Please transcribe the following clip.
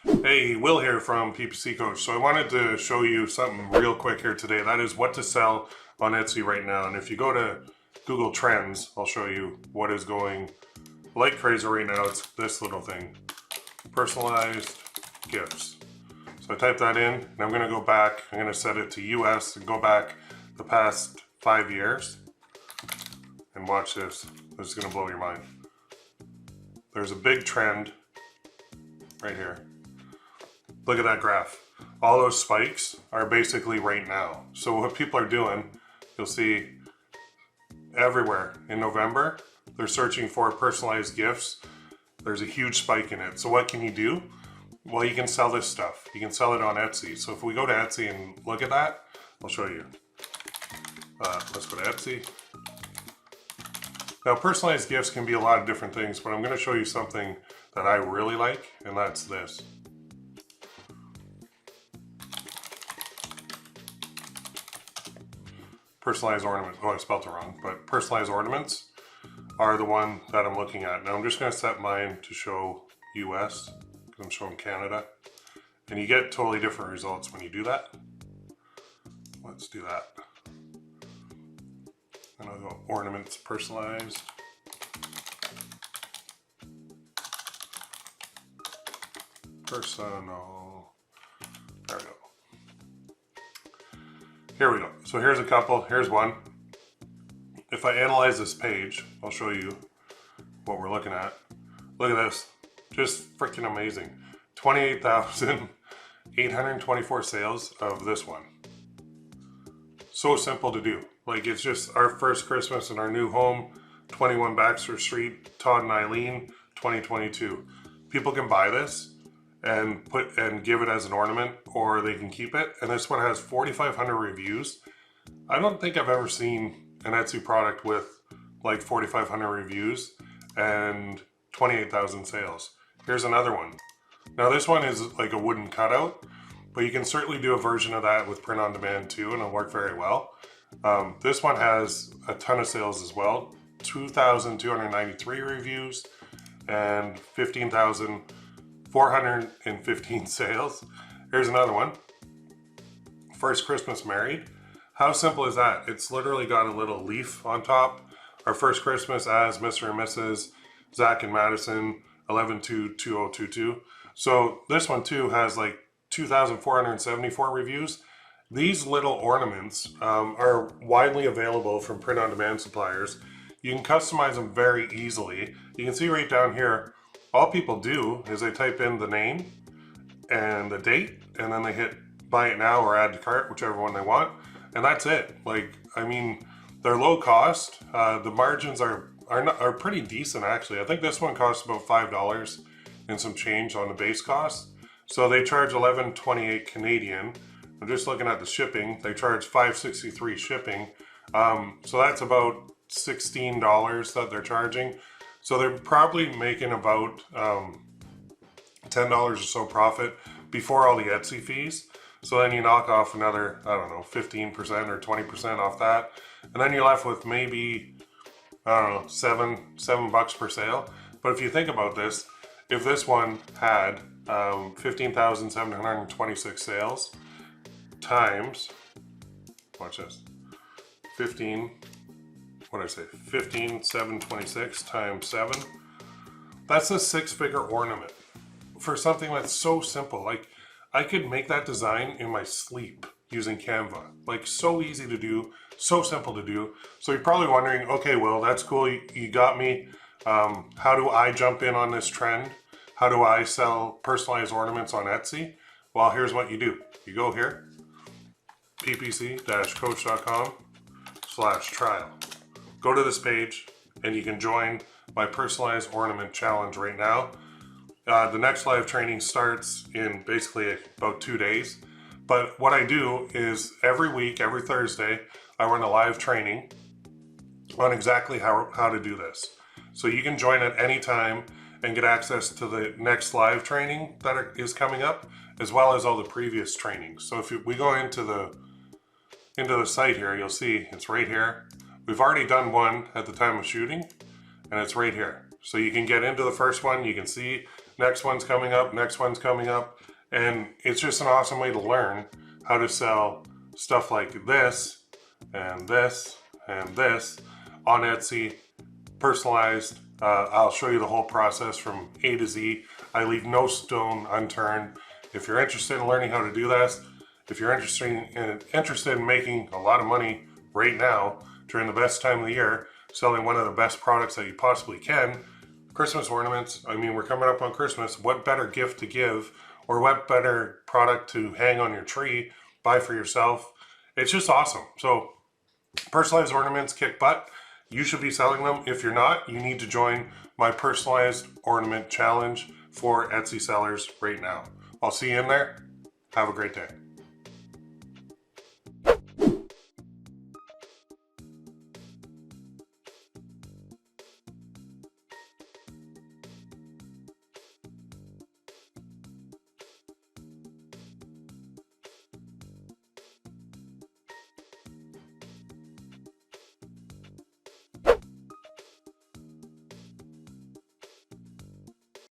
Hey, Will here from PPC Coach. So I wanted to show you something real quick here today. That is what to sell on Etsy right now. And if you go to Google Trends, I'll show you what is going like crazy right now. It's this little thing, personalized gifts. So I type that in and I'm gonna go back. I'm gonna set it to US and go back the past 5 years and watch this. This is gonna blow your mind. There's a big trend right here. Look at that graph. All those spikes are basically right now. So what people are doing, you'll see everywhere in November, they're searching for personalized gifts. There's a huge spike in it. So what can you do? Well, you can sell this stuff. You can sell it on Etsy. So if we go to Etsy and look at that, I'll show you. Let's go to Etsy. Now, personalized gifts can be a lot of different things, but I'm going to show you something that I really like, and that's this. Personalized ornaments. Oh, I spelled it wrong, but personalized ornaments are the one that I'm looking at. Now I'm just going to set mine to show US because I'm showing Canada, and you get totally different results when you do that. Let's do that. And I'll go ornaments personalized. Personal. There we go. Here we go. So here's a couple. Here's one. If I analyze this page, I'll show you what we're looking at. Look at this. Just freaking amazing. 28,824 sales of this one. So simple to do. Like, it's just our first Christmas in our new home, 21 Baxter Street, Todd and Eileen, 2022. People can buy this and give it as an ornament, or they can keep it. And this one has 4,500 reviews. I don't think I've ever seen an Etsy product with like 4,500 reviews and 28,000 sales. Here's another one. Now this one is like a wooden cutout, but you can certainly do a version of that with print on demand too, and it'll work very well. This one has a ton of sales as well. 2,293 reviews and 15,415 sales. Here's another one. First Christmas married. How simple is that? It's literally got a little leaf on top. Our first Christmas as Mr. and Mrs. Zach and Madison, 11/2/2022. So this one too has like 2,474 reviews. These little ornaments are widely available from print on demand suppliers. You can customize them very easily. You can see right down here, all people do is they type in the name and the date, and then they hit buy it now or add to cart, whichever one they want. And that's it. Like, I mean, they're low cost. The margins are pretty decent, actually. I think this one costs about $5 and some change on the base cost. So they charge $11.28 Canadian. I'm just looking at the shipping. They charge $5.63 shipping. So that's about $16 that they're charging. So they're probably making about $10 or so profit before all the Etsy fees. So then you knock off another, I don't know, 15% or 20% off that. And then you're left with maybe, I don't know, $7 per sale. But if you think about this, if this one had 15,726 sales times, watch this, 15,726 times 7, that's a 6-figure ornament for something that's so simple. Like, I could make that design in my sleep using Canva. Like, so easy to do, so simple to do. So you're probably wondering, okay, well, that's cool. You got me. How do I jump in on this trend? How do I sell personalized ornaments on Etsy? Well, here's what you do. You go here, ppc-coach.com/trial. Go to this page and you can join my personalized ornament challenge right now. The next live training starts in basically about 2 days. But what I do is every week, every Thursday, I run a live training on exactly how to do this. So you can join at any time and get access to the next live training that is coming up, as well as all the previous trainings. So if we go into the site here, you'll see it's right here. We've already done one at the time of shooting, and it's right here. So you can get into the first one, you can see next one's coming up, next one's coming up. And it's just an awesome way to learn how to sell stuff like this and this and this on Etsy, personalized. I'll show you the whole process from A to Z. I leave no stone unturned. If you're interested in learning how to do this, if you're interested in making a lot of money right now during the best time of the year, selling one of the best products that you possibly can, Christmas ornaments. I mean, we're coming up on Christmas. What better gift to give, or what better product to hang on your tree, buy for yourself? It's just awesome. So personalized ornaments kick butt. You should be selling them. If you're not, you need to join my personalized ornament challenge for Etsy sellers right now. I'll see you in there. Have a great day.